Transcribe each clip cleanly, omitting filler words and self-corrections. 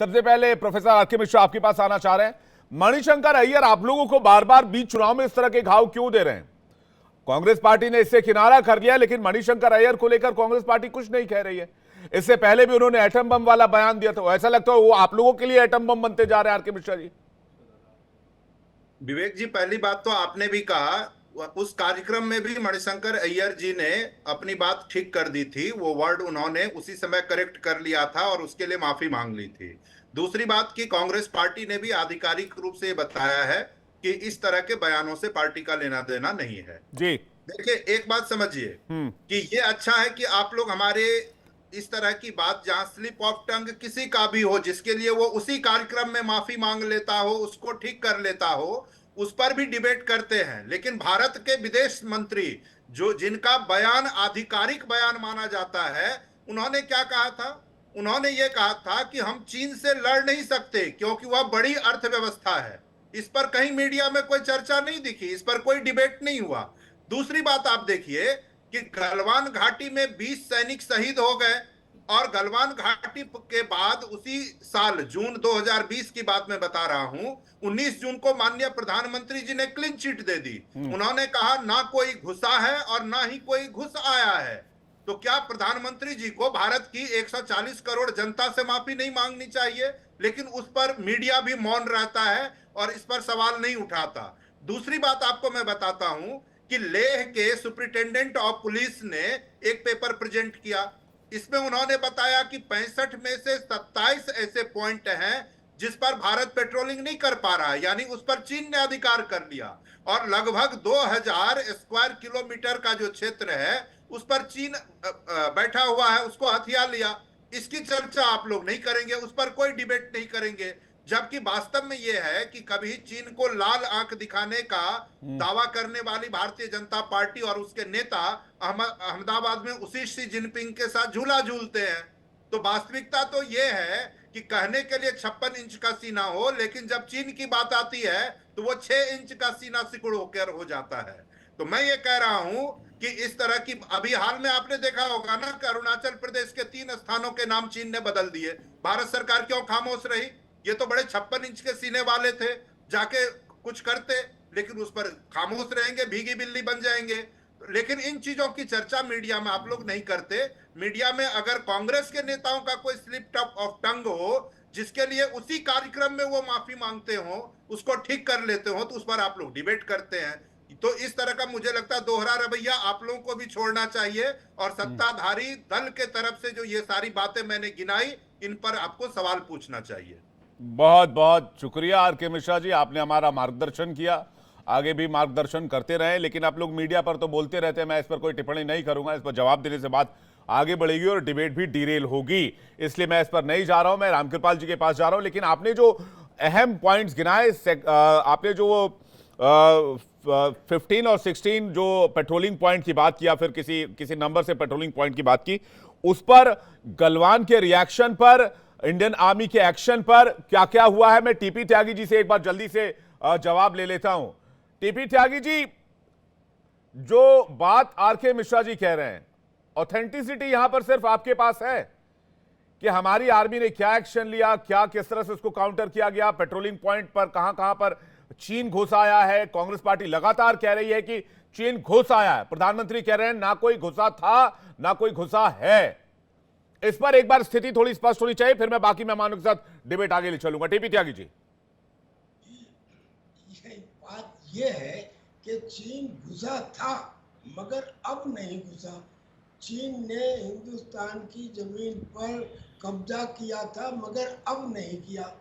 सबसे पहले professor R K. Mishra आपके पास आना चाह रहे हैं। मणिशंकर अय्यर आप लोगों को बार बार बीच चुनाव में इस तरह के घाव क्यों दे रहे हैं? कांग्रेस पार्टी ने इससे किनारा कर लिया, लेकिन मणिशंकर अय्यर को लेकर कांग्रेस पार्टी कुछ नहीं कह रही है। इससे पहले भी उन्होंने एटम बम वाला बयान दिया था। ऐसा लगता है वो आप लोगों के लिए एटम बम बनते जा रहे हैं। आर.के. मिश्रा जी, विवेक जी, पहली बात तो आपने भी कहा, उस कार्यक्रम में भी मणिशंकर अय्यर जी ने अपनी बात ठीक कर दी थी। वो वर्ड उन्होंने उसी समय करेक्ट कर लिया था और उसके लिए माफी मांग ली थी। दूसरी बात कि कांग्रेस पार्टी ने भी आधिकारिक रूप से बताया है कि इस तरह के बयानों से पार्टी का लेना देना नहीं है। जी देखिए, एक बात समझिए कि ये अच्छा है कि आप लोग हमारे इस तरह की बात, जहां स्लिप ऑफ टंग किसी का भी हो, जिसके लिए वो उसी कार्यक्रम में माफी मांग लेता हो, उसको ठीक कर लेता हो, उस पर भी डिबेट करते हैं। लेकिन भारत के विदेश मंत्री, जो जिनका बयान आधिकारिक बयान माना जाता है, उन्होंने क्या कहा था? उन्होंने ये कहा था कि हम चीन से लड़ नहीं सकते क्योंकि वह बड़ी अर्थव्यवस्था है। इस पर कहीं मीडिया में कोई चर्चा नहीं दिखी, इस पर कोई डिबेट नहीं हुआ। दूसरी बात आप देखिए कि गलवान घाटी में 20 सैनिक शहीद हो गए, और गलवान घाटी के बाद उसी साल जून 2020 की बात मैं बता रहा हूं, 19 जून को माननीय प्रधानमंत्री जी ने क्लीन चिट दे दी। उन्होंने कहा ना कोई घुसा है और ना ही कोई घुस आया है। तो क्या प्रधानमंत्री जी को भारत की 140 करोड़ जनता से माफी नहीं मांगनी चाहिए? लेकिन उस पर मीडिया भी मौन रहता है और इस पर सवाल नहीं उठाता। दूसरी बात आपको मैं बताता हूं कि लेह के सुप्रिंटेंडेंट ऑफ पुलिस ने एक पेपर प्रेजेंट किया। इसमें उन्होंने बताया कि 65 में से 27 ऐसे पॉइंट हैं जिस पर भारत पेट्रोलिंग नहीं कर पा रहा है, यानी उस पर चीन ने अधिकार कर लिया। और लगभग 2000 स्क्वायर किलोमीटर का जो क्षेत्र है उस पर चीन बैठा हुआ है, उसको हथिया लिया। इसकी चर्चा आप लोग नहीं करेंगे, उस पर कोई डिबेट नहीं करेंगे। जबकि वास्तव में यह है कि कभी चीन को लाल आंख दिखाने का दावा करने वाली भारतीय जनता पार्टी और उसके नेता अहमदाबाद में उसी शी जिनपिंग के साथ झूला झूलते हैं। तो वास्तविकता तो यह है कि कहने के लिए 56 इंच का सीना हो, लेकिन जब चीन की बात आती है तो वो 6 इंच का सीना सिकुड़ होकर हो जाता है। तो मैं ये कह रहा हूं कि इस तरह की, अभी हाल में आपने देखा होगा ना कि अरुणाचल प्रदेश के 3 स्थानों के नाम चीन ने बदल दिए। भारत सरकार क्यों खामोश रही? ये तो बड़े 56 इंच के सीने वाले थे, जाके कुछ करते। लेकिन उस पर खामोश रहेंगे, भीगी बिल्ली बन जाएंगे। लेकिन इन चीजों की चर्चा मीडिया में आप लोग नहीं करते। मीडिया में अगर कांग्रेस के नेताओं का कोई स्लिप ऑफ टंग हो, जिसके लिए उसी कार्यक्रम में वो माफी मांगते हो, उसको ठीक कर लेते हो, तो उस पर आप लोग डिबेट करते हैं। तो इस तरह का मुझे लगता है दोहरा रवैया आप लोगों को भी छोड़ना चाहिए, और सत्ताधारी दल के तरफ से जो ये सारी बातें मैंने गिनाई, इन पर आपको सवाल पूछना चाहिए। बहुत बहुत शुक्रिया आर.के. मिश्रा जी, आपने हमारा मार्गदर्शन किया। आगे भी मार्गदर्शन करते रहे, लेकिन आप लोग मीडिया पर तो बोलते रहते हैं। मैं इस पर कोई टिप्पणी नहीं करूंगा। इस पर जवाब देने से बात आगे बढ़ेगी और डिबेट भी डिरेल होगी, इसलिए मैं इस पर नहीं जा रहा हूं। मैं रामकृपाल जी के पास जा रहा हूं। लेकिन आपने जो अहम पॉइंट्स गिनाए, आपने जो 15 और 16 जो पेट्रोलिंग पॉइंट की बात की, या फिर किसी नंबर से पेट्रोलिंग पॉइंट की बात की, उस पर गलवान के रिएक्शन पर, इंडियन आर्मी के एक्शन पर क्या क्या हुआ है, मैं टीपी त्यागी जी से एक बार जल्दी से जवाब ले लेता हूं। टीपी त्यागी जी, जो बात आर.के. मिश्रा जी कह रहे हैं, ऑथेंटिसिटी यहां पर सिर्फ आपके पास है कि हमारी आर्मी ने क्या एक्शन लिया, क्या किस तरह से उसको काउंटर किया गया, पेट्रोलिंग पॉइंट पर कहां कहां पर चीन घुस आया है। कांग्रेस पार्टी लगातार कह रही है कि चीन घुस आया है, प्रधानमंत्री कह रहे हैं ना कोई घुसा था ना कोई घुसा है। इस पर एक बार स्थिति थोड़ी स्पष्ट होनी चाहिए, फिर मैं बाकी मेहमानों के साथ डिबेट आगे ले चलूंगा। टीपी त्यागी जी, बात यह है कि चीन घुसा था मगर अब नहीं घुसा। चीन ने हिंदुस्तान की जमीन पर कब्जा किया था मगर अब नहीं किया।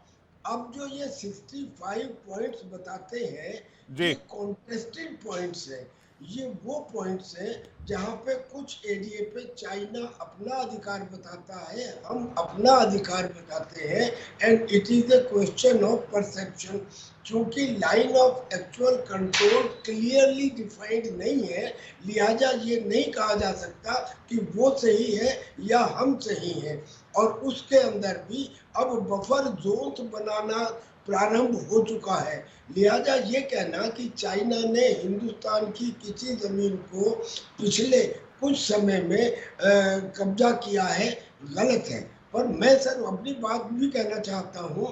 अब जो ये 65 पॉइंट्स बताते हैं, ये कॉन्टेस्टेड पॉइंट्स है। ये वो पॉइंट्स हैं जहाँ पे कुछ एरिया पे चाइना अपना अधिकार बताता है, हम अपना अधिकार बताते हैं, and it is a question of perception. क्योंकि line of actual control clearly defined नहीं है, लिहाजा ये नहीं कहा जा सकता कि वो सही है या हम सही हैं। और उसके अंदर भी अब बफर जोन्स बनाना प्रारंभ हो चुका है। लिहाजा ये कहना कि चाइना ने हिंदुस्तान की किसी जमीन को पिछले कुछ समय में कब्जा किया है, गलत है। पर मैं सर अपनी बात भी कहना चाहता हूँ,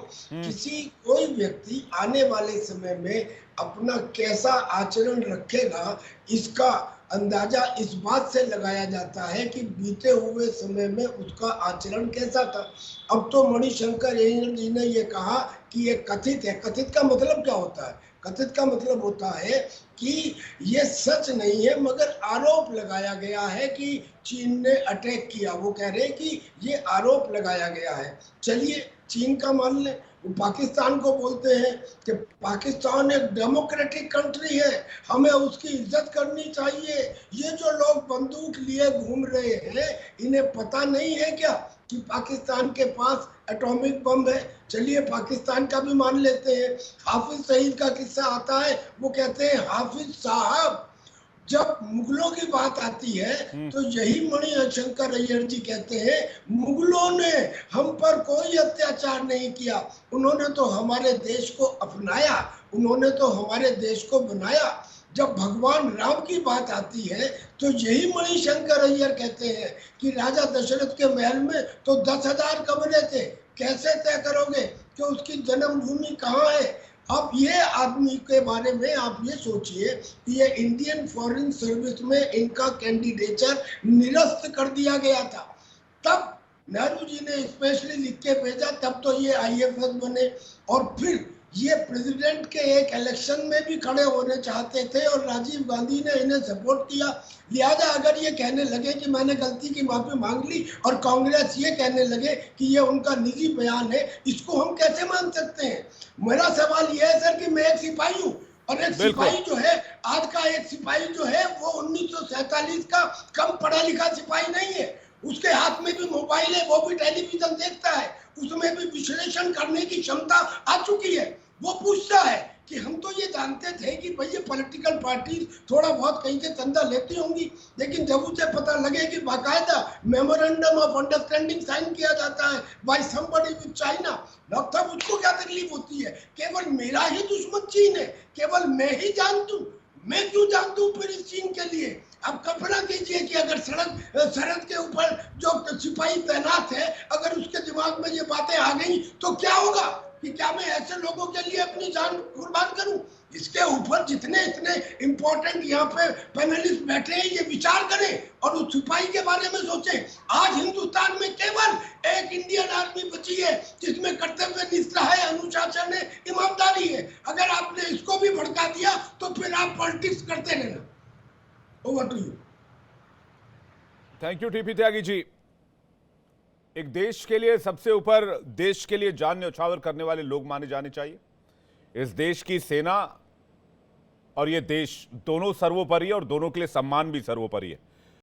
कोई व्यक्ति आने वाले समय में अपना कैसा आचरण रखेगा, इसका अंदाजा इस बात से लगाया जाता है कि बीते हुए समय में उसका आचरण कैसा था। अब तो मणिशंकर अय्यर जी ने ये कहा कि ये कथित है। कथित का मतलब क्या होता है? कथित का मतलब होता है कि ये सच नहीं है, मगर आरोप लगाया गया है कि चीन ने अटैक किया। वो कह रहे हैं कि ये आरोप लगाया गया है। चलिए चीन का मान लें, वो पाकिस्तान को बोलते हैं कि पाकिस्तान एक डेमोक्रेटिक कंट्री है, हमें उसकी इज्जत करनी चाहिए। ये जो लोग बंदूक लिए घूम रहे हैं, इन्हें पता नहीं है क्या कि पाकिस्तान के पास एटॉमिक बम है? चलिए पाकिस्तान का भी मान लेते हैं। हाफिज सईद का किस्सा आता है, वो कहते हैं हाफिज साहब, जब मुगलों की बात आती है तो यही मणिशंकर अय्यर जी कहते हैं, मुगलों ने हम पर कोई अत्याचार नहीं किया, उन्होंने तो हमारे देश को अपनाया, उन्होंने तो हमारे देश को बनाया। जब भगवान राम की बात आती है तो यही मणिशंकर अय्यर कहते हैं कि राजा दशरथ के महल में तो 10,000 कमरे थे, कैसे तय करोगे कि उसकी जन्मभूमि कहाँ है? अब ये आदमी के बारे में आप ये सोचिए कि ये इंडियन फॉरेन सर्विस में इनका कैंडिडेचर निरस्त कर दिया गया था। तब नेहरू जी ने स्पेशली लिख के भेजा, तब तो ये IFS बने, और फिर ये प्रेसिडेंट के एक इलेक्शन में भी खड़े होने चाहते थे और राजीव गांधी ने इन्हें सपोर्ट किया। लिहाजा अगर ये कहने लगे कि मैंने गलती की माफी मांग ली और कांग्रेस ये कहने लगे कि ये उनका निजी बयान है, इसको हम कैसे मान सकते हैं? मेरा सवाल ये है सर कि मैं एक सिपाही हूँ, और एक सिपाही जो है, आज का एक सिपाही जो है वो 1947 का कम पढ़ा लिखा सिपाही नहीं है। उसके हाथ में भी मोबाइल है, वो भी टेलीविजन देखता है, उसमें भी विश्लेषण करने की क्षमता आ चुकी है। वो पूछता है कि हम तो ये जानते थे कि भाई ये पॉलिटिकल पार्टी थोड़ा बहुत कहीं से चंदा लेती होंगी, लेकिन जब उसे पता लगे कि बाकायदा मेमोरेंडम ऑफ अंडरस्टैंडिंग साइन किया जाता है बाय समबडी विद चाइना, तब उसको क्या तकलीफ होती है? केवल मेरा ही दुश्मन चीन है, केवल मैं ही जानता हूँ, मैं क्यों जानता हूँ फिर इस चीन के लिए? आप कल्पना कीजिए कि अगर सरहद के ऊपर जो सिपाही तैनात है, अगर उसके दिमाग में ये बातें आ गई तो क्या होगा कि क्या मैं ऐसे लोगों के लिए अपनी जान कुर्बान करूं? इसके ऊपर जितने इतने इंपॉर्टेंट यहाँ पे पैनलिस्ट बैठे हैं, ये विचार करें और उस सिपाही के बारे में सोचें। आज हिंदुस्तान में केवल एक इंडियन आर्मी बची है जिसमें कर्तव्य निष्ठा है, अनुशासन है, ईमानदारी है। अगर आपने इसको भी भड़का दिया तो फिर आप पॉलिटिक्स करते रहना। Over to you. Thank you TP Tyagi ji. एक देश के लिए सबसे ऊपर, देश के लिए जान न्यौछावर करने वाले लोग माने जाने चाहिए। इस देश की सेना और ये देश दोनों सर्वोपरि है और दोनों के लिए सम्मान भी सर्वोपरि है।